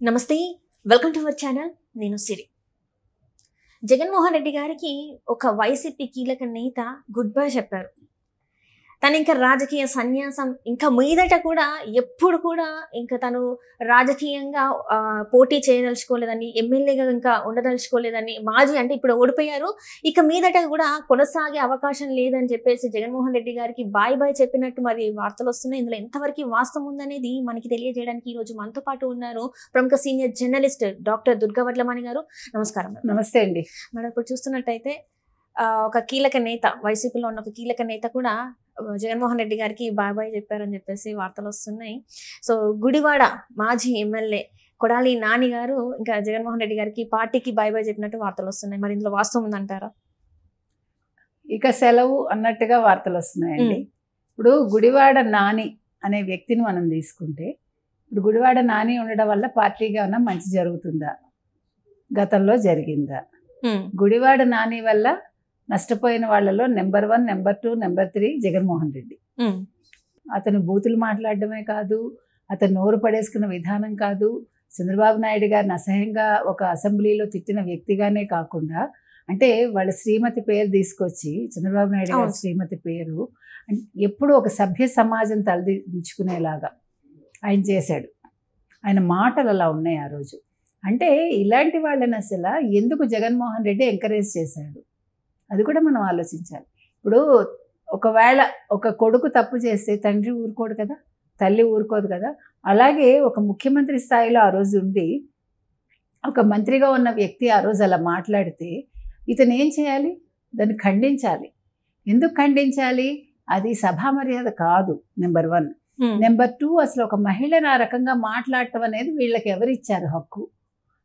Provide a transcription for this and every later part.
నమస్తే, welcome to our channel. నేను సిరి. జగన్మోహన్ రెడ్డి గారికి ఒక వైసీపీ కీలక నేత గుడ్ బై చెప్పారు. తను ఇంకా రాజకీయ సన్యాసం ఇంకా మీదట కూడా ఎప్పుడు కూడా ఇంకా తను రాజకీయంగా పోటీ చేయదలుచుకోలేదని, ఎమ్మెల్యేగా ఇంకా ఉండదలుచుకోలేదని, మాజీ అంటే ఇప్పుడు ఓడిపోయారు, ఇక మీదట కూడా కొనసాగే అవకాశం లేదని చెప్పేసి జగన్మోహన్ రెడ్డి గారికి బాయ్ బాయ్ చెప్పినట్టు మరి వార్తలు వస్తున్నాయి. ఇందులో ఎంతవరకు వాస్తవం ఉందనేది మనకి తెలియజేయడానికి ఈరోజు మనతో పాటు ఉన్నారు ప్రముఖ senior journalist doctor Durga Vadlamani గారు. నమస్కారం. నమస్తే అండి. మనం ఇప్పుడు చూస్తున్నట్టయితే ఒక కీలక నేత, వైసీపీలో ఉన్న ఒక కీలక నేత కూడా జగన్మోహన్ రెడ్డి గారికి బాయ్ బాయ్ చెప్పారని చెప్పేసి వార్తలు వస్తున్నాయి. సో గుడివాడ మాజీ ఎమ్మెల్యే కొడాలి నాని గారు ఇంకా జగన్మోహన్ రెడ్డి గారికి పార్టీకి బాయ్ బాయ్ చెప్పినట్టు వార్తలు వస్తున్నాయి. మరి ఇందులో వాస్తవం ఉందంటారా? ఇక సెలవు అన్నట్టుగా వార్తలు వస్తున్నాయండి. ఇప్పుడు గుడివాడ నాని అనే వ్యక్తిని మనం తీసుకుంటే, ఇప్పుడు గుడివాడ నాని ఉండడం వల్ల పార్టీగా ఉన్న మంచి జరుగుతుందా, గతంలో జరిగిందా? గుడివాడ నాని వల్ల నష్టపోయిన వాళ్ళలో number 1, number 2, number 3 Jaganmohan Reddy. అతను బూతులు మాట్లాడడమే కాదు, అతను నోరు పడేసుకున్న విధానం కాదు, చంద్రబాబు నాయుడు గారిని అసహ్యంగా ఒక అసెంబ్లీలో తిట్టిన వ్యక్తిగానే కాకుండా, అంటే వాళ్ళ శ్రీమతి పేరు తీసుకొచ్చి, చంద్రబాబు నాయుడు గారి శ్రీమతి పేరు ఎప్పుడు ఒక సభ్య సమాజం తలదించుకునేలాగా ఆయన చేశాడు. ఆయన మాటలు అలా ఉన్నాయి ఆ రోజు. అంటే ఇలాంటి వాళ్ళని అసలు ఎందుకు జగన్మోహన్ రెడ్డి ఎంకరేజ్ చేశాడు, అది కూడా మనం ఆలోచించాలి. ఇప్పుడు ఒకవేళ ఒక కొడుకు తప్పు చేస్తే తండ్రి ఊరుకోడు కదా, తల్లి ఊరుకోదు కదా. అలాగే ఒక ముఖ్యమంత్రి స్థాయిలో ఆ రోజు ఉండి ఒక మంత్రిగా ఉన్న వ్యక్తి ఆ రోజు అలా మాట్లాడితే ఇతను ఏం చేయాలి? దాన్ని ఖండించాలి. ఎందుకు ఖండించాలి? అది సభా మర్యాద కాదు, నెంబర్ 1. నెంబర్ 2, అసలు ఒక మహిళను ఆ రకంగా మాట్లాడటం అనేది వీళ్ళకి ఎవరిచ్చారు హక్కు?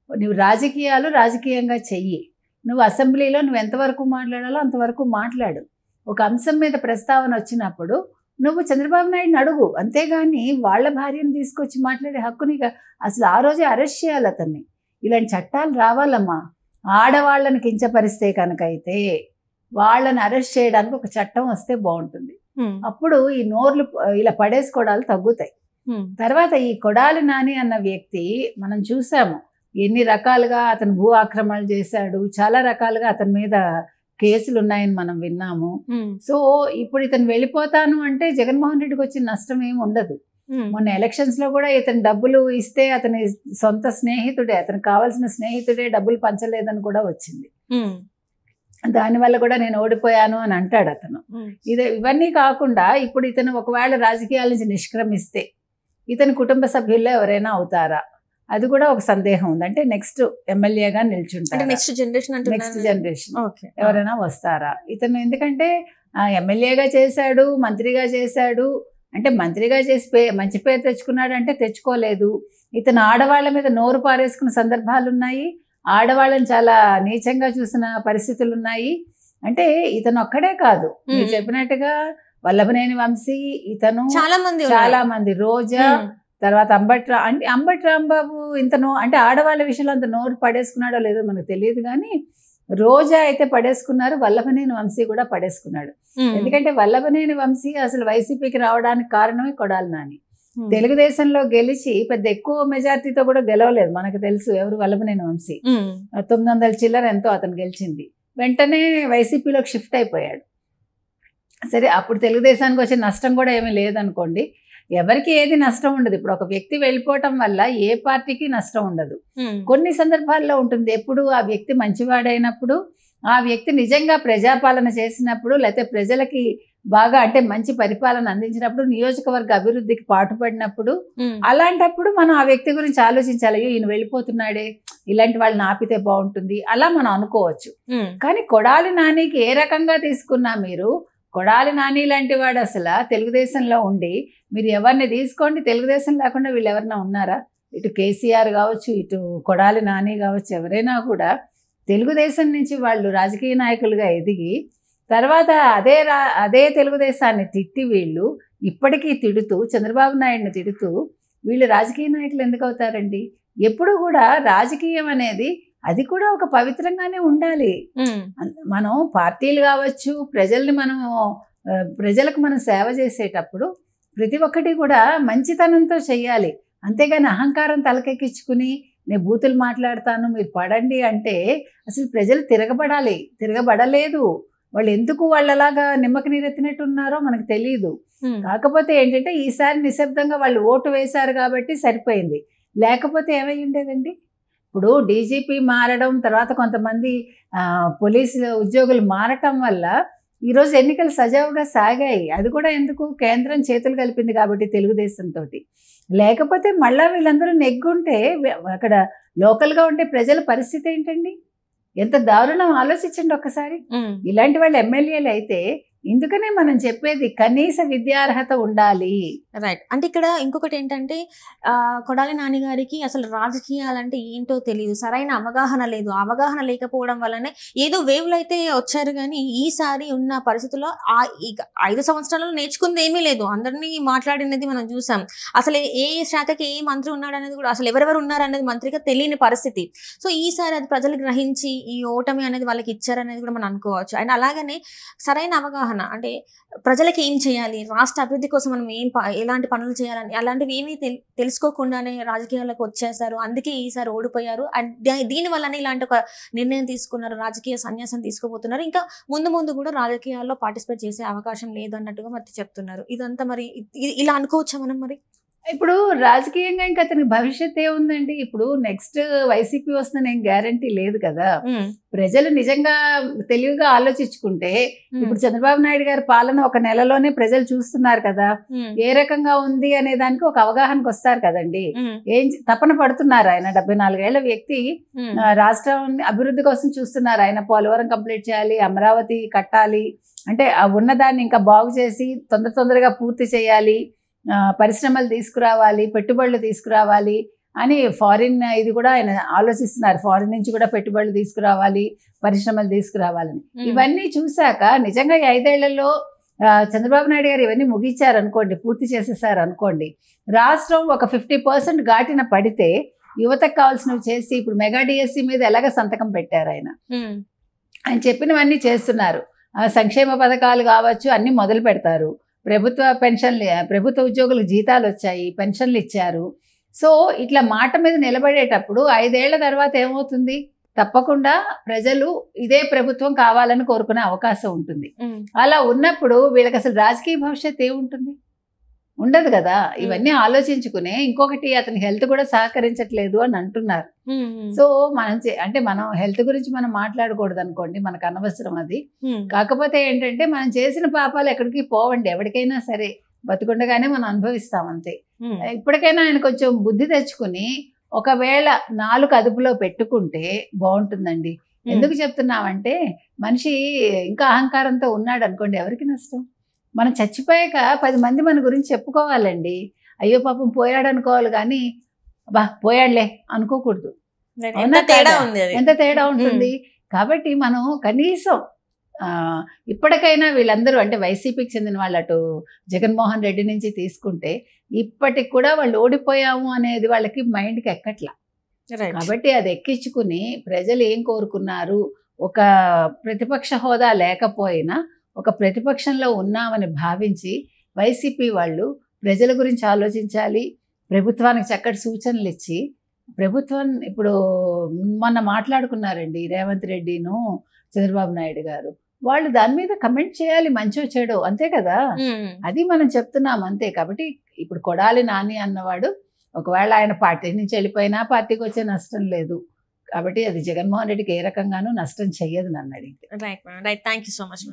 నువ్వు రాజకీయాలు రాజకీయంగా చెయ్యి, నువ్వు అసెంబ్లీలో నువ్వు ఎంతవరకు మాట్లాడాలో అంతవరకు మాట్లాడు. ఒక అంశం మీద ప్రస్తావన వచ్చినప్పుడు నువ్వు చంద్రబాబు నాయుడిని అడుగు, అంతేగాని వాళ్ళ భార్యను తీసుకొచ్చి మాట్లాడే హక్కుని అసలు ఆ రోజే అరెస్ట్ చేయాలి అతన్ని. ఇలాంటి చట్టాలు రావాలమ్మా. ఆడవాళ్ళని కించపరిస్తే కనుక అయితే వాళ్ళని అరెస్ట్ చేయడానికి ఒక చట్టం వస్తే బాగుంటుంది. అప్పుడు ఈ నోర్లు ఇలా పడేసుకోవడాలు తగ్గుతాయి. తర్వాత ఈ కొడాలి నాని అన్న వ్యక్తి మనం చూసాము ఎన్ని రకాలుగా అతను భూ ఆక్రమణలు చేశాడు, చాలా రకాలుగా అతని మీద కేసులు ఉన్నాయని మనం విన్నాము. సో ఇప్పుడు ఇతను వెళ్ళిపోతాను అంటే జగన్మోహన్ రెడ్డికి వచ్చిన నష్టం ఏమి ఉండదు. మొన్న ఎలక్షన్స్ లో కూడా ఇతను డబ్బులు ఇస్తే అతని సొంత స్నేహితుడే, అతనికి కావాల్సిన స్నేహితుడే డబ్బులు పంచలేదని కూడా వచ్చింది. దానివల్ల కూడా నేను ఓడిపోయాను అని అంటాడు అతను. ఇవన్నీ కాకుండా ఇప్పుడు ఇతను ఒకవేళ రాజకీయాల నుంచి నిష్క్రమిస్తే ఇతని కుటుంబ సభ్యుల్లో ఎవరైనా అవుతారా, అది కూడా ఒక సందేహం ఉంది. అంటే నెక్స్ట్ ఎమ్మెల్యేగా నిల్చుంటారు, నెక్స్ట్ జనరేషన్ ఎవరైనా వస్తారా ఇతను? ఎందుకంటే ఎమ్మెల్యేగా చేశాడు, మంత్రిగా చేశాడు, అంటే మంత్రిగా చేసి మంచి పేరు తెచ్చుకున్నాడు అంటే తెచ్చుకోలేదు. ఇతను ఆడవాళ్ళ మీద నోరు పారేసుకున్న సందర్భాలు ఉన్నాయి, ఆడవాళ్ళని చాలా నీచంగా చూసిన పరిస్థితులు ఉన్నాయి. అంటే ఇతను ఒక్కడే కాదు, మీరు చెప్పినట్టుగా వల్లభనేని వంశీ, ఇతను చాలా మంది, రోజా, తర్వాత అంబటి రాంబాబు ఇంతనో అంటే ఆడవాళ్ళ విషయంలో అంత నోరు పడేసుకున్నాడో లేదో మనకు తెలియదు, కానీ రోజా అయితే పడేసుకున్నారు, వల్లభనేని వంశీ కూడా పడేసుకున్నాడు. ఎందుకంటే వల్లభనేని వంశీ అసలు వైసీపీకి రావడానికి కారణమే కొడాలి నాని. తెలుగుదేశంలో గెలిచి పెద్ద ఎక్కువ మెజార్టీతో కూడా గెలవలేదు, మనకు తెలుసు ఎవరు, వల్లభనేని వంశీ. 900 చిల్లర ఎంతో అతను గెలిచింది. వెంటనే వైసీపీలోకి షిఫ్ట్ అయిపోయాడు. సరే, అప్పుడు తెలుగుదేశానికి వచ్చే నష్టం కూడా ఏమీ లేదనుకోండి, ఎవరికి ఏది నష్టం ఉండదు. ఇప్పుడు ఒక వ్యక్తి వెళ్ళిపోవటం వల్ల ఏ పార్టీకి నష్టం ఉండదు. కొన్ని సందర్భాల్లో ఉంటుంది, ఎప్పుడు ఆ వ్యక్తి మంచివాడైనప్పుడు, ఆ వ్యక్తి నిజంగా ప్రజాపాలన చేసినప్పుడు, లేకపోతే ప్రజలకి బాగా అంటే మంచి పరిపాలన అందించినప్పుడు, నియోజకవర్గ అభివృద్ధికి పాటుపడినప్పుడు, అలాంటప్పుడు మనం ఆ వ్యక్తి గురించి ఆలోచించాలి. అయ్యో ఈయన వెళ్ళిపోతున్నాడే, ఇలాంటి వాళ్ళని ఆపితే బాగుంటుంది, అలా మనం అనుకోవచ్చు. కానీ కొడాలి నానికి ఏ రకంగా తీసుకున్నా మీరు, కొడాలి నాని లాంటి వాడు అసలు తెలుగుదేశంలో ఉండి మీరు ఎవరిని తీసుకోండి, తెలుగుదేశం లేకుండా వీళ్ళు ఎవరైనా ఉన్నారా? ఇటు కేసీఆర్ కావచ్చు, ఇటు కొడాలి నాని కావచ్చు, ఎవరైనా కూడా తెలుగుదేశం నుంచి వాళ్ళు రాజకీయ నాయకులుగా ఎదిగి తర్వాత అదే తెలుగుదేశాన్ని తిట్టి వీళ్ళు ఇప్పటికీ తిడుతూ, చంద్రబాబు నాయుడిని తిడుతూ వీళ్ళు రాజకీయ నాయకులు ఎందుకు అవుతారండి? ఎప్పుడు కూడా రాజకీయం అనేది అది కూడా ఒక పవిత్రంగానే ఉండాలి. మనం పార్టీలు కావచ్చు, ప్రజలకు మనం సేవ చేసేటప్పుడు ప్రతి ఒక్కటి కూడా మంచితనంతో చెయ్యాలి. అంతేగాని అహంకారం తలకెక్కించుకుని నేను బూతులు మాట్లాడతాను మీరు పడండి అంటే అసలు ప్రజలు తిరగబడలేదు. వాళ్ళు ఎందుకు వాళ్ళలాగా నిమ్మకి నీరెత్తినట్టు ఉన్నారో మనకు తెలియదు. కాకపోతే ఏంటంటే ఈసారి నిశ్శబ్దంగా వాళ్ళు ఓటు వేశారు కాబట్టి సరిపోయింది. లేకపోతే ఏమై ఉండేదండి? ఇప్పుడు డీజీపీ మారడం, తర్వాత కొంతమంది పోలీసు ఉద్యోగులు మారటం వల్ల ఈరోజు ఎన్నికలు సజావుగా సాగాయి. అది కూడా ఎందుకు? కేంద్రం చేతులు కలిపింది కాబట్టి తెలుగుదేశంతో. లేకపోతే మళ్ళీ వీళ్ళందరూ నెగ్గుంటే అక్కడ లోకల్గా ఉండే ప్రజల పరిస్థితి ఏంటండి? ఎంత దారుణం ఆలోచించండి ఒక్కసారి. ఇలాంటి వాళ్ళు ఎమ్మెల్యేలు అయితే ఇందుకనే మనం చెప్పేది కనీస విద్యార్హత ఉండాలి. రైట్. అంటే ఇక్కడ ఇంకొకటి ఏంటంటే కొడాలి నాని గారికి అసలు రాజకీయాలంటే ఏంటో తెలియదు, సరైన అవగాహన లేదు. అవగాహన లేకపోవడం వల్లనే ఏదో వేవ్లు అయితే వచ్చారు, కానీ ఈసారి ఉన్న పరిస్థితుల్లో 5 సంవత్సరాలలో నేర్చుకుంది ఏమీ లేదు. అందరినీ మాట్లాడినది మనం చూసాం. అసలు ఏ శాఖకి ఏ మంత్రి ఉన్నాడు అనేది కూడా, అసలు ఎవరెవరు ఉన్నారు అనేది మంత్రిగా తెలియని పరిస్థితి. సో ఈసారి అది ప్రజలు గ్రహించి ఈ ఓటమి అనేది వాళ్ళకి ఇచ్చారనేది కూడా మనం అనుకోవచ్చు. అండ్ అలాగనే సరైన అవగాహన అంటే ప్రజలకు ఏం చేయాలి, రాష్ట్ర అభివృద్ధి కోసం మనం ఎలాంటి పనులు చేయాలని అలాంటివి ఏమీ తెలుసుకోకుండానే రాజకీయాలకు వచ్చేసారు. అందుకే ఈసారి ఓడిపోయారు. అండ్ దీనివల్లనే ఇలాంటి ఒక నిర్ణయం తీసుకున్నారు, రాజకీయ సన్యాసం తీసుకోబోతున్నారు. ఇంకా ముందు కూడా రాజకీయాల్లో పార్టిసిపేట్ చేసే అవకాశం లేదు అన్నట్టుగా మరి చెప్తున్నారు. ఇదంతా మరి ఇలా అనుకోవచ్చా మనం? మరి ఇప్పుడు రాజకీయంగా ఇంకా అతనికి భవిష్యత్ ఏముందండి? ఇప్పుడు నెక్స్ట్ వైసీపీ వస్తుందని ఏం గ్యారంటీ లేదు కదా. ప్రజలు నిజంగా తెలివిగా ఆలోచించుకుంటే ఇప్పుడు చంద్రబాబు నాయుడు గారి పాలన ఒక నెలలోనే ప్రజలు చూస్తున్నారు కదా, ఏ రకంగా ఉంది అనే దానికి ఒక అవగాహనకు వస్తారు కదండి. ఏం తపన పడుతున్నారు ఆయన. 74 ఏళ్ల వ్యక్తి రాష్ట్రం అభివృద్ధి కోసం చూస్తున్నారు. ఆయన పోలవరం కంప్లీట్ చేయాలి, అమరావతి కట్టాలి, అంటే ఉన్నదాన్ని ఇంకా బాగు చేసి తొందరగా పూర్తి చేయాలి, పరిశ్రమలు తీసుకురావాలి, పెట్టుబడులు తీసుకురావాలి అని ఫారిన్ ఇది కూడా ఆయన ఆలోచిస్తున్నారు. ఫారిన్ నుంచి కూడా పెట్టుబడులు తీసుకురావాలి, పరిశ్రమలు తీసుకురావాలని. ఇవన్నీ చూశాక నిజంగా ఈ 5 ఏళ్లలో చంద్రబాబు నాయుడు గారు ఇవన్నీ ముగించారనుకోండి, పూర్తి చేసేసారు అనుకోండి, రాష్ట్రం ఒక 50% ఘాటిన పడితే యువతకు కావాల్సినవి చేసి ఇప్పుడు మెగా డిఎస్సి మీద ఎలాగ సంతకం పెట్టారు ఆయన. ఆయన చెప్పినవన్నీ చేస్తున్నారు. సంక్షేమ పథకాలు కావచ్చు అన్నీ మొదలు పెడతారు. ప్రభుత్వ ఉద్యోగులకు జీతాలు వచ్చాయి, పెన్షన్లు ఇచ్చారు. సో ఇట్లా మాట మీద నిలబడేటప్పుడు 5 ఏళ్ల తర్వాత ఏమవుతుంది? తప్పకుండా ప్రజలు ఇదే ప్రభుత్వం కావాలని కోరుకునే అవకాశం ఉంటుంది. అలా ఉన్నప్పుడు వీళ్ళకి అసలు రాజకీయ భవిష్యత్తు ఏముంటుంది? ఉండదు కదా. ఇవన్నీ ఆలోచించుకునే ఇంకొకటి అతని హెల్త్ కూడా సహకరించట్లేదు అని అంటున్నారు. సో మనం హెల్త్ గురించి మనం మాట్లాడకూడదు అనుకోండి, మనకు అనవసరం అది. కాకపోతే ఏంటంటే మనం చేసిన పాపాలు ఎక్కడికి పోవండి, ఎవరికైనా సరే బతుకుండగానే మనం అనుభవిస్తాం అంతే. ఇప్పటికైనా ఆయన కొంచెం బుద్ధి తెచ్చుకుని ఒకవేళ 4 అదుపులో పెట్టుకుంటే బాగుంటుందండి. ఎందుకు చెప్తున్నామంటే మనిషి ఇంకా అహంకారంతో ఉన్నాడు అనుకోండి, ఎవరికి నష్టం? మనం చచ్చిపోయాక 10 మంది మన గురించి చెప్పుకోవాలండి. అయ్యో పాపం పోయాడు అనుకోవాలి, కానీ బా పోయాడులే అనుకోకూడదు. ఎంత తేడా ఉంటుంది. కాబట్టి మనం కనీసం ఇప్పటికైనా వీళ్ళందరూ అంటే వైసీపీకి చెందిన వాళ్ళు అటు జగన్మోహన్ రెడ్డి నుంచి తీసుకుంటే ఇప్పటికి కూడా వాళ్ళు ఓడిపోయాము అనేది వాళ్ళకి మైండ్కి ఎక్కట్లా. కాబట్టి అది ఎక్కించుకుని ప్రజలు ఏం కోరుకున్నారు, ఒక ప్రతిపక్ష హోదా లేకపోయినా ఒక ప్రతిపక్షంలో ఉన్నామని భావించి వైసీపీ వాళ్ళు ప్రజల గురించి ఆలోచించాలి, ప్రభుత్వానికి చక్కటి సూచనలు ఇచ్చి ప్రభుత్వం ఇప్పుడు మొన్న మాట్లాడుకున్నారండి రేవంత్ రెడ్డిను చంద్రబాబు నాయుడు గారు. వాళ్ళు దాని మీద కమెంట్ చేయాలి, మంచో చెడో, అంతే కదా. అది మనం చెప్తున్నాం అంతే. కాబట్టి ఇప్పుడు కొడాలి నాని అన్నవాడు ఒకవేళ ఆయన పార్టీ నుంచి వెళ్ళిపోయినా పార్టీకి వచ్చే నష్టం లేదు. కాబట్టి అది జగన్మోహన్ రెడ్డికి ఏ రకంగానూ నష్టం చెయ్యదు నన్ను అడిగితే. Right, thank you so much.